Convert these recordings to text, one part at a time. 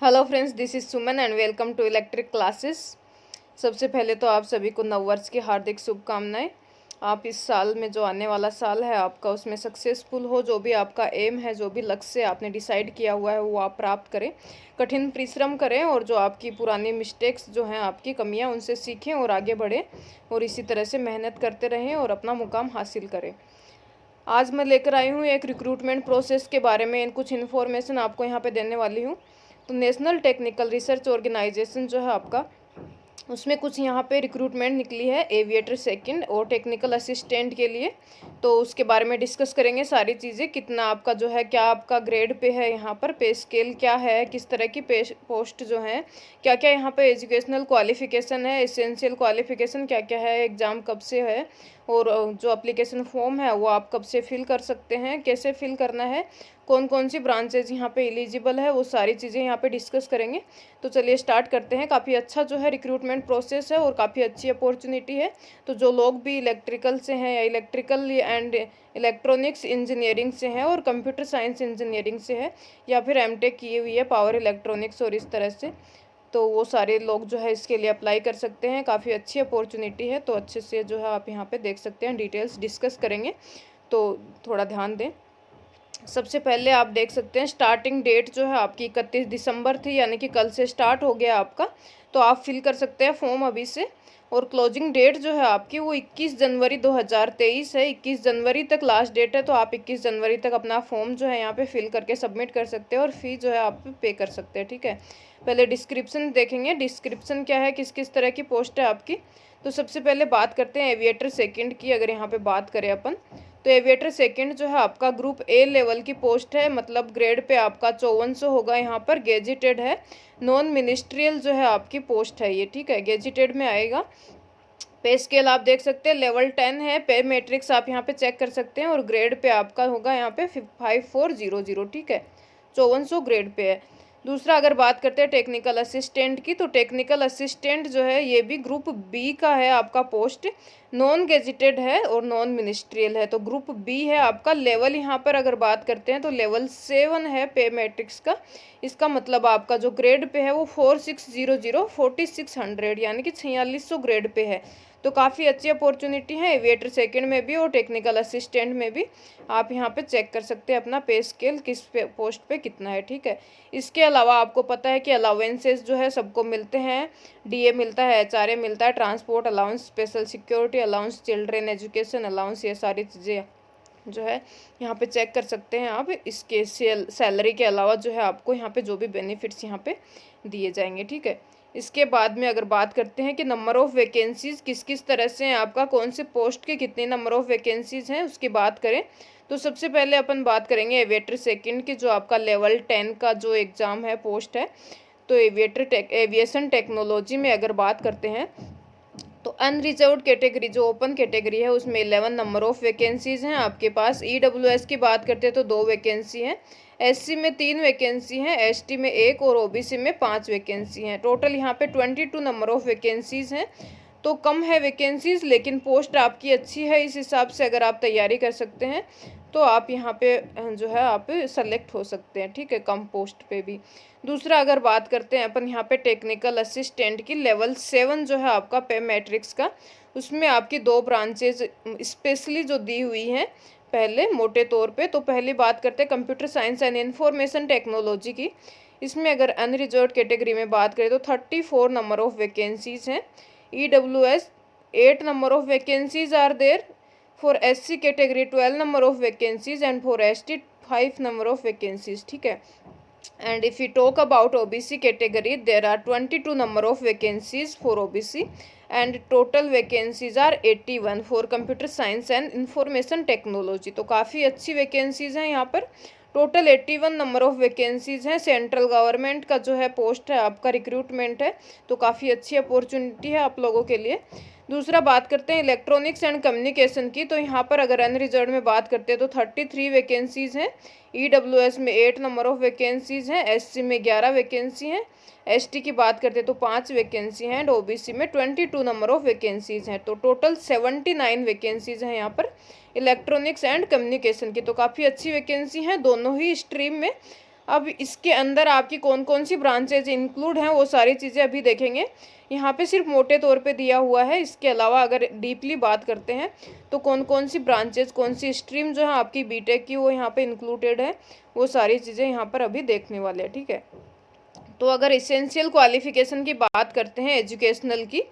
Hello friends, this is Suman and welcome to electric classes. सबसे पहले तो आप सभी को नववर्ष की हार्दिक शुभकामनाएं। आप इस साल में जो आने वाला साल है आपका, उसमें सक्सेसफुल हो। जो भी आपका एम है, जो भी लक्ष्य आपने डिसाइड किया हुआ है, वो आप प्राप्त करें। कठिन परिश्रम करें और जो आपकी पुरानी मिस्टेक्स जो हैं, आपकी कमियां, उनसे सीखें और आगे बढ़ें और इसी तरह से मेहनत करते रहें और अपना मुकाम हासिल करें। आज मैं लेकर आई हूँ एक रिक्रूटमेंट प्रोसेस के बारे में कुछ इन्फॉर्मेशन आपको यहाँ पे देने वाली हूँ। तो नेशनल टेक्निकल रिसर्च ऑर्गेनाइजेशन जो है आपका, उसमें कुछ यहाँ पे रिक्रूटमेंट निकली है एविएटर सेकंड और टेक्निकल असिस्टेंट के लिए। तो उसके बारे में डिस्कस करेंगे सारी चीज़ें। कितना आपका जो है, क्या आपका ग्रेड पे है, यहाँ पर पे स्केल क्या है, किस तरह की पे पोस्ट जो है, क्या क्या यहाँ पे एजुकेशनल क्वालिफिकेशन है, एसेंशियल क्वालिफिकेशन क्या क्या है, एग्ज़ाम कब से है और जो अप्लीकेशन फॉर्म है वो आप कब से फिल कर सकते हैं, कैसे फिल करना है, कौन कौन सी ब्रांचेज यहाँ पे एलिजिबल है, वो सारी चीज़ें यहाँ पे डिस्कस करेंगे। तो चलिए स्टार्ट करते हैं। काफ़ी अच्छा जो है रिक्रूटमेंट प्रोसेस है और काफ़ी अच्छी अपॉर्चुनिटी है। तो जो लोग भी इलेक्ट्रिकल से हैं या इलेक्ट्रिकल एंड इलेक्ट्रॉनिक्स इंजीनियरिंग से हैं और कंप्यूटर साइंस इंजीनियरिंग से है या फिर एमटेक की हुई है पावर इलेक्ट्रॉनिक्स और इस तरह से, तो वो सारे लोग जो है इसके लिए अप्लाई कर सकते हैं। काफ़ी अच्छी अपॉर्चुनिटी है। तो अच्छे से जो है आप यहाँ पे देख सकते हैं, डिटेल्स डिस्कस करेंगे, तो थोड़ा ध्यान दें। सबसे पहले आप देख सकते हैं स्टार्टिंग डेट जो है आपकी 31 दिसंबर थी, यानी कि कल से स्टार्ट हो गया आपका। तो आप फिल कर सकते हैं फॉर्म अभी से। और क्लोजिंग डेट जो है आपकी वो 21 जनवरी 2023 है। 21 जनवरी तक लास्ट डेट है। तो आप 21 जनवरी तक अपना फॉर्म जो है यहाँ पे फिल करके सबमिट कर सकते हैं और फी जो है आप पे कर सकते हैं। ठीक है, पहले डिस्क्रिप्शन देखेंगे। डिस्क्रिप्शन क्या है, किस किस तरह की पोस्ट है आपकी। तो सबसे पहले बात करते हैं एविएटर सेकंड की। अगर यहाँ पे बात करें अपन, तो एविएटर सेकंड जो है आपका ग्रुप ए लेवल की पोस्ट है। मतलब ग्रेड पे आपका 5400 होगा। यहाँ पर गेजिटेड है, नॉन मिनिस्ट्रियल जो है आपकी पोस्ट है ये। ठीक है, गेजिटेड में आएगा। पे स्केल आप देख सकते हैं लेवल 10 है। पे मैट्रिक्स आप यहाँ पे चेक कर सकते हैं और ग्रेड पे आपका होगा यहाँ पे 5400। ठीक है, 5400 ग्रेड पे है। दूसरा अगर बात करते हैं टेक्निकल असिस्टेंट की, तो टेक्निकल असिस्टेंट जो है ये भी ग्रुप बी का है आपका पोस्ट। नॉन गेजिटेड है और नॉन मिनिस्ट्रियल है। तो ग्रुप बी है आपका। लेवल यहाँ पर अगर बात करते हैं तो लेवल 7 है पे मैट्रिक्स का। इसका मतलब आपका जो ग्रेड पे है वो 4600 यानी कि 4600 ग्रेड पे है। तो काफ़ी अच्छी अपॉर्चुनिटी है एविएटर सेकंड में भी और टेक्निकल असिस्टेंट में भी। आप यहाँ पे चेक कर सकते हैं अपना पे स्केल किस पोस्ट पे कितना है। ठीक है, इसके अलावा आपको पता है कि अलाउंसेस जो है सबको मिलते हैं। डीए मिलता है, एचआरए मिलता है, transport allowance, special security allowance, children education allowance, ये सारी चीज़ें जो है यहाँ पे चेक कर सकते हैं आप। इसके सैलरी के अलावा जो है आपको यहाँ पे जो भी बेनिफिट्स यहाँ पे दिए जाएंगे। ठीक है, इसके बाद में अगर बात करते हैं कि नंबर ऑफ़ वैकेंसीज़ किस किस तरह से हैं, आपका कौन से पोस्ट के कितने नंबर ऑफ़ वैकेंसीज़ हैं, उसकी बात करें तो सबसे पहले अपन बात करेंगे एविएटर सेकंड की, जो आपका लेवल 10 का जो एग्ज़ाम है, पोस्ट है। तो एविएशन टेक्नोलॉजी में अगर बात करते हैं तो अनरिजर्व्ड कैटेगरी जो ओपन कैटेगरी है उसमें 11 नंबर ऑफ़ वैकेंसीज़ हैं आपके पास। ईडब्ल्यूएस की बात करते हैं तो 2 वैकेंसी हैं, एससी में 3 वैकेंसी हैं, एसटी में 1 और ओबीसी में 5 वैकेंसी हैं। टोटल यहाँ पे 22 नंबर ऑफ़ वैकेंसीज़ हैं। तो कम है वैकेंसीज़, लेकिन पोस्ट आपकी अच्छी है। इस हिसाब से अगर आप तैयारी कर सकते हैं तो आप यहाँ पे जो है आप सेलेक्ट हो सकते हैं। ठीक है, कम पोस्ट पे भी। दूसरा अगर बात करते हैं अपन यहाँ पे टेक्निकल असिस्टेंट की, लेवल 7 जो है आपका पे मैट्रिक्स का, उसमें आपकी 2 ब्रांचेज स्पेशली जो दी हुई हैं पहले मोटे तौर पे। तो पहली बात करते हैं computer science and information technology की। इसमें अगर अनरिजर्व्ड कैटेगरी में बात करें तो 34 नंबर ऑफ़ वैकेंसीज़ हैं। EWS 8 number of vacancies are there. For SC category 12 number of vacancies and for ST 5 number of vacancies. ठीक है, and if we talk about OBC category, there are 22 number of vacancies for OBC and total vacancies are 81 for computer science and information technology. तो काफ़ी अच्छी vacancies हैं यहाँ पर। Total 81 number of vacancies हैं। Central government का जो है पोस्ट है आपका, रिक्रूटमेंट है। तो काफ़ी अच्छी अपॉर्चुनिटी है आप लोगों के लिए। दूसरा बात करते हैं इलेक्ट्रॉनिक्स एंड कम्युनिकेशन की। तो यहाँ पर अगर अनरिजर्व्ड में बात करते हैं तो 33 वैकेंसीज़ हैं। ईडब्ल्यूएस में 8 नंबर ऑफ़ वैकेंसीज़ हैं, एससी में 11 वैकेंसी हैं, एसटी की बात करते हैं तो 5 वैकेंसी हैं एंड ओबीसी में 22 नंबर ऑफ़ वैकेंसीज़ हैं। तो टोटल 79 वैकेंसीज़ हैं यहाँ पर इलेक्ट्रॉनिक्स एंड कम्युनिकेशन की। तो काफ़ी अच्छी वैकेंसी हैं दोनों ही स्ट्रीम में। अब इसके अंदर आपकी कौन कौन सी ब्रांचेज इंक्लूड हैं वो सारी चीज़ें अभी देखेंगे। यहाँ पे सिर्फ मोटे तौर पे दिया हुआ है, इसके अलावा अगर डीपली बात करते हैं तो कौन कौन सी ब्रांचेज, कौन सी स्ट्रीम जो है आपकी बीटेक की वो यहाँ पे इंक्लूडेड है, वो सारी चीज़ें यहाँ पर अभी देखने वाले हैं, ठीक है। तो अगर इसेंशियल क्वालिफिकेशन की बात करते हैं एजुकेशनल की,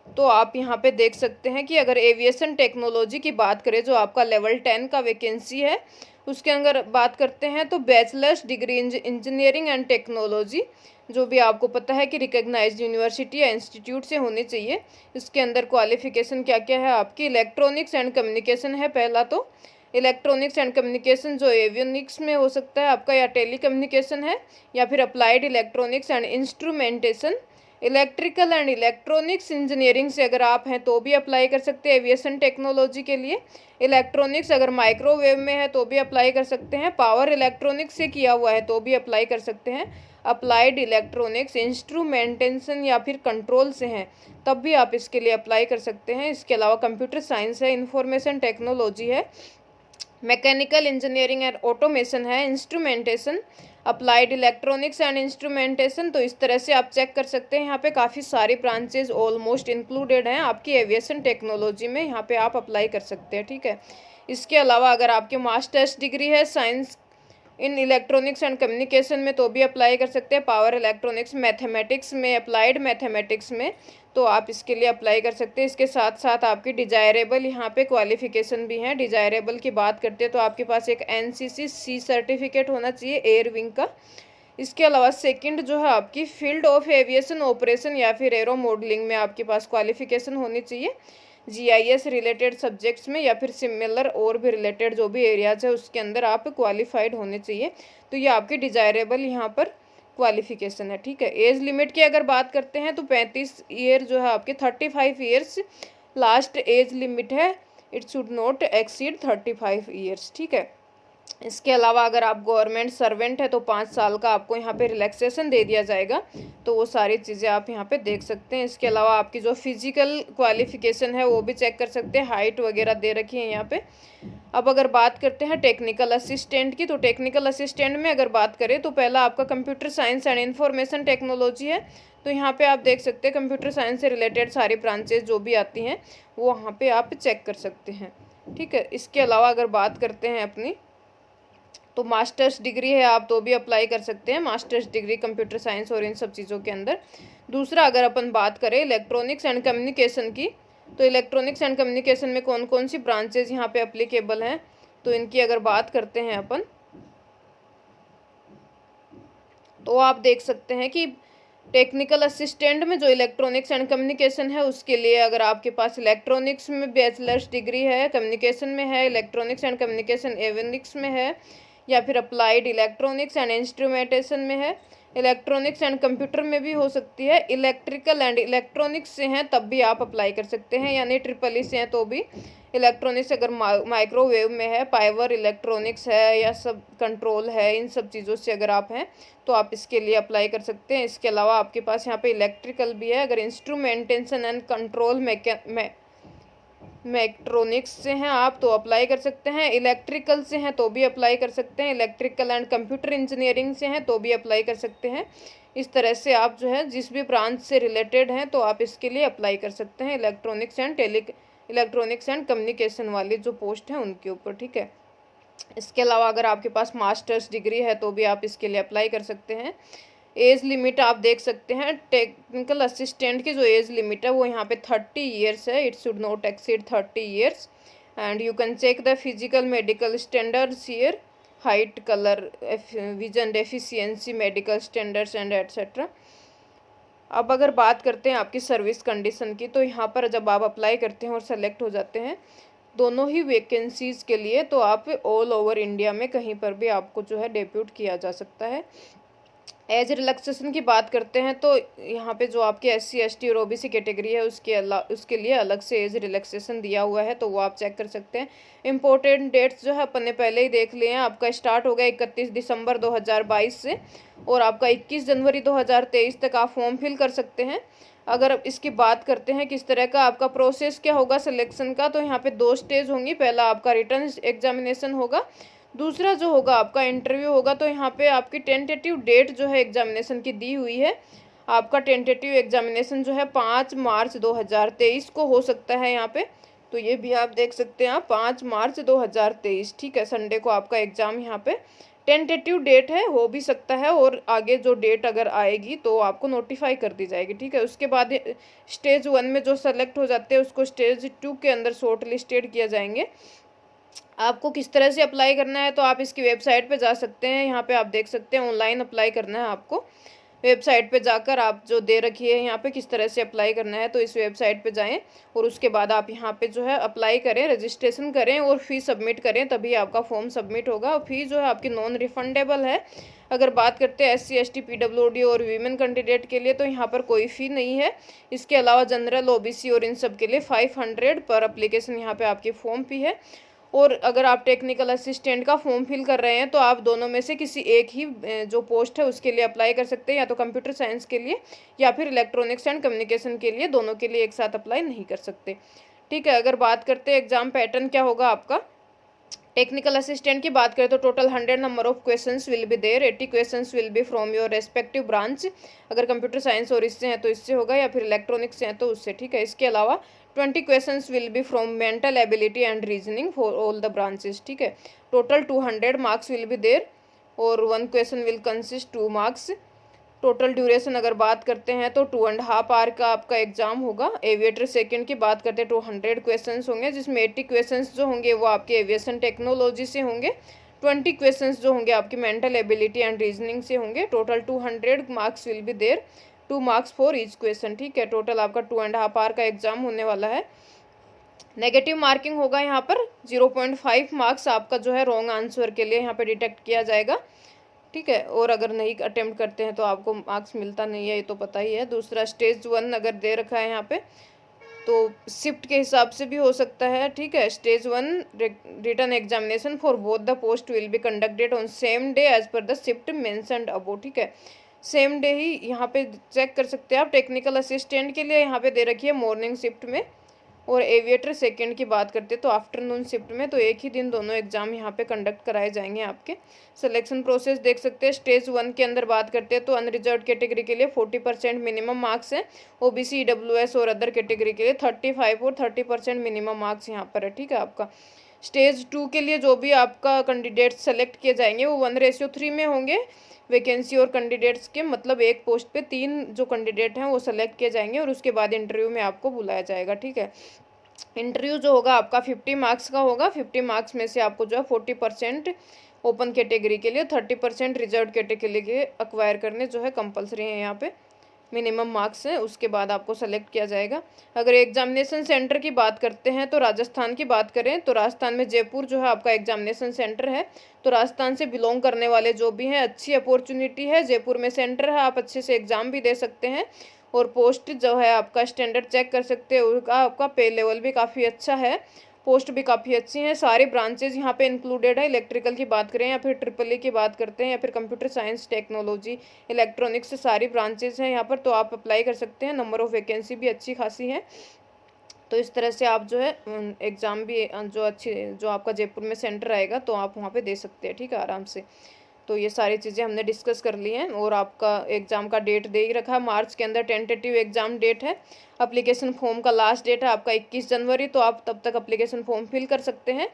तो आप यहाँ पे देख सकते हैं कि अगर एविएशन टेक्नोलॉजी की बात करें जो आपका लेवल 10 का वैकेंसी है, उसके अंदर बात करते हैं तो bachelors degree engineering and technology, जो भी आपको पता है कि रिकग्नाइज्ड यूनिवर्सिटी या इंस्टीट्यूट से होनी चाहिए। इसके अंदर क्वालिफिकेशन क्या क्या है आपकी, इलेक्ट्रॉनिक्स एंड कम्युनिकेशन है पहला, तो इलेक्ट्रॉनिक्स एंड कम्युनिकेशन जो एवियोनिक्स में हो सकता है आपका, या टेली कम्युनिकेशन है, या फिर applied electronics and instrumentation. Electrical and electronics engineering से अगर आप हैं तो भी अप्लाई कर सकते हैं एविएशन टेक्नोलॉजी के लिए। इलेक्ट्रॉनिक्स अगर माइक्रोवेव में है तो भी अप्लाई कर सकते हैं। पावर इलेक्ट्रॉनिक्स से किया हुआ है तो भी अप्लाई कर सकते हैं। अप्लाइड इलेक्ट्रॉनिक्स इंस्ट्रूमेंटेशन या फिर कंट्रोल से हैं तब भी आप इसके लिए अप्लाई कर सकते हैं। इसके अलावा कंप्यूटर साइंस है, इंफॉर्मेशन टेक्नोलॉजी है, मैकेनिकल इंजीनियरिंग एंड ऑटोमेशन है, instrumentation, applied electronics and instrumentation. तो इस तरह से आप चेक कर सकते हैं, यहाँ पे काफ़ी सारी ब्रांचेज ऑलमोस्ट इंक्लूडेड हैं आपकी एविएशन टेक्नोलॉजी में, यहाँ पे आप अप्लाई कर सकते हैं, ठीक है। इसके अलावा अगर आपके मास्टर्स डिग्री है science in electronics and communication में तो भी अप्लाई कर सकते हैं। पावर इलेक्ट्रॉनिक्स, मैथमेटिक्स में, अप्लाइड मैथमेटिक्स में तो आप इसके लिए अप्लाई कर सकते हैं। इसके साथ साथ आपकी डिजायरेबल यहाँ पे क्वालिफिकेशन भी हैं। डिजायरेबल की बात करते हैं तो आपके पास एक NCC सर्टिफिकेट होना चाहिए एयर विंग का। इसके अलावा सेकंड जो है आपकी फील्ड ऑफ एविएशन ऑपरेशन या फिर एरो मॉडलिंग में आपके पास क्वालिफिकेशन होनी चाहिए। GIS रिलेटेड सब्जेक्ट्स में या फिर सिमिलर और भी रिलेटेड जो भी एरियाज है उसके अंदर आप क्वालिफाइड होने चाहिए। तो ये आपकी डिजायरेबल यहाँ पर क्वालिफिकेशन है, ठीक है। एज लिमिट की अगर बात करते हैं तो 35 ईयर जो है आपके 35 ईयर्स लास्ट एज लिमिट है, it should not exceed 35 years, ठीक है। इसके अलावा अगर आप गवर्नमेंट सर्वेंट है तो 5 साल का आपको यहाँ पे रिलैक्सेशन दे दिया जाएगा। तो वो सारी चीज़ें आप यहाँ पे देख सकते हैं। इसके अलावा आपकी जो फिजिकल क्वालिफिकेशन है वो भी चेक कर सकते हैं, हाइट वगैरह दे रखी है यहाँ पे। अब अगर बात करते हैं टेक्निकल असिस्टेंट की, तो टेक्निकल असिस्टेंट में अगर बात करें तो पहला आपका computer science and information technology है। तो यहाँ पे आप देख सकते हैं कंप्यूटर साइंस से रिलेटेड सारी ब्रांचेज जो भी आती हैं वो वहाँ पे आप चेक कर सकते हैं, ठीक है। इसके अलावा अगर बात करते हैं अपनी, तो मास्टर्स डिग्री है आप तो भी अप्लाई कर सकते हैं, मास्टर्स डिग्री कंप्यूटर साइंस और इन सब चीज़ों के अंदर। दूसरा अगर अपन बात करें इलेक्ट्रॉनिक्स एंड कम्युनिकेशन की, तो इलेक्ट्रॉनिक्स एंड कम्युनिकेशन में कौन कौन सी ब्रांचेज यहाँ पे अप्लीकेबल हैं, तो इनकी अगर बात करते हैं अपन, तो आप देख सकते हैं कि टेक्निकल असिस्टेंट में जो इलेक्ट्रॉनिक्स एंड कम्युनिकेशन है उसके लिए अगर आपके पास इलेक्ट्रॉनिक्स में बैचलर्स डिग्री है, कम्युनिकेशन में है, इलेक्ट्रॉनिक्स एंड कम्युनिकेशन एवियोनिक्स में है, या फिर अप्लाइड इलेक्ट्रॉनिक्स एंड इंस्ट्रूमेंटेशन में है, इलेक्ट्रॉनिक्स एंड कंप्यूटर में भी हो सकती है, इलेक्ट्रिकल एंड इलेक्ट्रॉनिक्स से हैं तब भी आप अप्लाई कर सकते हैं, यानी ट्रिपल ई से हैं तो भी। इलेक्ट्रॉनिक्स अगर माइक्रोवेव में है, पावर इलेक्ट्रॉनिक्स है, या सब कंट्रोल है, इन सब चीज़ों से अगर आप हैं तो आप इसके लिए अप्लाई कर सकते हैं। इसके अलावा आपके पास यहाँ पे इलेक्ट्रिकल भी है, अगर इंस्ट्रूमेंटेशन एंड कंट्रोल मैक्ट्रॉनिक्स से हैं आप तो अप्लाई कर सकते हैं, इलेक्ट्रिकल से हैं तो भी अप्लाई कर सकते हैं, इलेक्ट्रिकल एंड कंप्यूटर इंजीनियरिंग से हैं तो भी अप्लाई कर सकते हैं। इस तरह से आप जो है जिस भी ब्रांच से रिलेटेड हैं तो आप इसके लिए अप्लाई कर सकते हैं, इलेक्ट्रॉनिक्स एंड कम्युनिकेशन वाली जो पोस्ट हैं उनके ऊपर, ठीक है। इसके अलावा अगर आपके पास मास्टर्स डिग्री है तो भी आप इसके लिए अप्लाई कर सकते हैं। एज लिमिट आप देख सकते हैं, टेक्निकल असिस्टेंट की जो एज लिमिट है वो यहाँ पे 30 ईयर्स है, it should not exceed 30 years. And you can check the physical medical standards here, height, colour, vision deficiency, medical standards and etcetera. अब अगर बात करते हैं आपकी सर्विस कंडीशन की, तो यहाँ पर जब आप अप्लाई करते हैं और सेलेक्ट हो जाते हैं दोनों ही वैकेंसीज़ के लिए, तो आप ऑल ओवर इंडिया में कहीं पर भी आपको जो है डेप्यूट किया जा सकता है। एज रिलैक्सेशन की बात करते हैं तो यहाँ पे जो आपके SC ST और OBC कैटेगरी है उसके लिए अलग से एज रिलैक्सेशन दिया हुआ है, तो वो आप चेक कर सकते हैं। इम्पोर्टेंट डेट्स जो है अपन ने पहले ही देख लिए हैं, आपका स्टार्ट हो गया 31 दिसंबर 2022 से और आपका 21 जनवरी 2023 तक आप फॉर्म फिल कर सकते हैं। अगर इसकी बात करते हैं किस तरह का आपका प्रोसेस क्या होगा सिलेक्शन का, तो यहाँ पे 2 स्टेज होंगी। पहला आपका रिटन एग्जामिनेशन होगा, दूसरा जो होगा आपका इंटरव्यू होगा, तो यहाँ पे आपकी टेंटेटिव डेट जो है एग्जामिनेशन की दी हुई है। आपका टेंटेटिव एग्जामिनेशन जो है 5 मार्च 2023 को हो सकता है यहाँ पे। तो ये भी आप देख सकते हैं, आप 5 मार्च 2023, ठीक है, संडे को आपका एग्ज़ाम यहाँ पे टेंटेटिव डेट है, हो भी सकता है और आगे जो डेट अगर आएगी तो आपको नोटिफाई कर दी जाएगी, ठीक है। उसके बाद स्टेज 1 में जो सेलेक्ट हो जाते हैं उसको स्टेज 2 के अंदर शॉर्ट लिस्टेड किया जाएंगे। आपको किस तरह से अप्लाई करना है, तो आप इसकी वेबसाइट पे जा सकते हैं। यहाँ पे आप देख सकते हैं ऑनलाइन अप्लाई करना है आपको। वेबसाइट पे जाकर आप जो दे रखी है यहाँ पे किस तरह से अप्लाई करना है, तो इस वेबसाइट पे जाएं और उसके बाद आप यहाँ पे जो है अप्लाई करें, रजिस्ट्रेशन करें और फ़ी सबमिट करें, तभी आपका फॉर्म सबमिट होगा। और फ़ी जो है आपकी नॉन रिफंडेबल है। अगर बात करते हैं SC ST PWD और वीमेन कैंडिडेट के लिए, तो यहाँ पर कोई फ़ी नहीं है। इसके अलावा जनरल OBC और इन सब के लिए 500 पर अप्लीकेशन यहाँ पे आपकी फॉर्म फ़ी है। और अगर आप टेक्निकल असिस्टेंट का फॉर्म फिल कर रहे हैं तो आप दोनों में से किसी एक ही जो पोस्ट है उसके लिए अप्लाई कर सकते हैं, या तो कंप्यूटर साइंस के लिए या फिर इलेक्ट्रॉनिक्स एंड कम्युनिकेशन के लिए, दोनों के लिए एक साथ अप्लाई नहीं कर सकते, ठीक है। अगर बात करते हैं एग्जाम पैटर्न क्या होगा आपका, टेक्निकल असिस्टेंट की बात करें तो टोटल 100 नंबर of questions will be there, 80 questions will be from your respective branch. अगर कंप्यूटर साइंस और इससे हैं तो इससे होगा, या फिर इलेक्ट्रॉनिक्स से हैं तो उससे, ठीक है। इसके अलावा 20 questions will be from mental ability and reasoning for all the branches, ठीक है। Total 200 marks will be there और 1 question will consist 2 marks. Total duration अगर बात करते हैं तो 2.5 आवर का आपका एग्जाम होगा। एविएटर सेकंड की बात करते हैं तो 100 क्वेश्चंस होंगे, जिसमें 80 क्वेश्चंस जो होंगे वो आपके एविएशन टेक्नोलॉजी से होंगे, 20 क्वेश्चंस जो होंगे आपकी मेंटल एबिलिटी एंड रीजनिंग से होंगे। Total 200 marks will be there, 2 marks for each question, ठीक है। टोटल आपका 2.5 आवर का एग्जाम होने वाला है। नेगेटिव मार्किंग होगा यहाँ पर 0.5 मार्क्स आपका जो है रॉन्ग आंसर के लिए यहाँ पे डिटेक्ट किया जाएगा, ठीक है। और अगर नहीं अटेम्प्ट करते हैं तो आपको मार्क्स मिलता नहीं है, ये तो पता ही है। दूसरा स्टेज 1 अगर दे रखा है यहाँ पे तो शिफ्ट के हिसाब से भी हो सकता है, ठीक है। Stage 1 written examination for both the post will be conducted on same day as per the shift mentioned above, ठीक है। सेम डे ही यहाँ पे चेक कर सकते हैं आप। टेक्निकल असिस्टेंट के लिए यहाँ पे दे रखी है मॉर्निंग शिफ्ट में, और एविएटर सेकंड की बात करते हैं तो आफ्टरनून शिफ्ट में। तो एक ही दिन दोनों एग्जाम यहाँ पे कंडक्ट कराए जाएंगे आपके। सिलेक्शन प्रोसेस देख सकते हैं। स्टेज 1 के अंदर बात करते हैं तो अनरिजर्व कैटेगरी के लिए 40% मिनिमम मार्क्स है। OBC EWS और अदर कैटेगरी के लिए 35 और 30% मिनिमम मार्क्स यहाँ पर है, ठीक है आपका। स्टेज 2 के लिए जो भी आपका कैंडिडेट सेलेक्ट किए जाएंगे वो 1:3 में होंगे वैकेंसी और कैंडिडेट्स के, मतलब एक पोस्ट पे 3 जो कैंडिडेट हैं वो सेलेक्ट किए जाएंगे और उसके बाद इंटरव्यू में आपको बुलाया जाएगा, ठीक है। इंटरव्यू जो होगा आपका 50 मार्क्स का होगा। 50 मार्क्स में से आपको जो है 40% ओपन कैटेगरी के लिए, 30% रिजर्व कैटेगरी के लिए एक्वायर करने जो है कंपलसरी है यहाँ पे। मिनिमम मार्क्स है, उसके बाद आपको सेलेक्ट किया जाएगा। अगर एग्जामिनेशन सेंटर की बात करते हैं तो राजस्थान की बात करें तो राजस्थान में जयपुर जो है आपका एग्जामिनेशन सेंटर है। तो राजस्थान से बिलोंग करने वाले जो भी हैं, अच्छी अपॉर्चुनिटी है, जयपुर में सेंटर है, आप अच्छे से एग्ज़ाम भी दे सकते हैं। और पोस्ट जो है आपका स्टैंडर्ड चेक कर सकते हैं, उसका आपका पे लेवल भी काफ़ी अच्छा है, पोस्ट भी काफ़ी अच्छी हैं। सारी ब्रांचेज यहाँ पे इंक्लूडेड है। इलेक्ट्रिकल की बात करें या फिर ट्रिपल की बात करते हैं या फिर कंप्यूटर साइंस, टेक्नोलॉजी, इलेक्ट्रॉनिक्स, सारी ब्रांचेज हैं यहाँ पर, तो आप अप्लाई कर सकते हैं। नंबर ऑफ़ वैकेंसी भी अच्छी खासी है। तो इस तरह से आप जो है एग्ज़ाम भी जो आपका जयपुर में सेंटर आएगा तो आप वहाँ पे दे सकते हैं, ठीक है, आराम से। तो ये सारी चीज़ें हमने डिस्कस कर ली हैं। और आपका एग्ज़ाम का डेट दे ही रखा है, मार्च के अंदर टेंटेटिव एग्ज़ाम डेट है। अप्लीकेशन फॉर्म का लास्ट डेट है आपका 21 जनवरी, तो आप तब तक अप्लीकेशन फॉर्म फिल कर सकते हैं।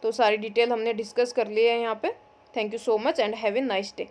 तो सारी डिटेल हमने डिस्कस कर ली है यहाँ पे। Thank you so much and have a nice day.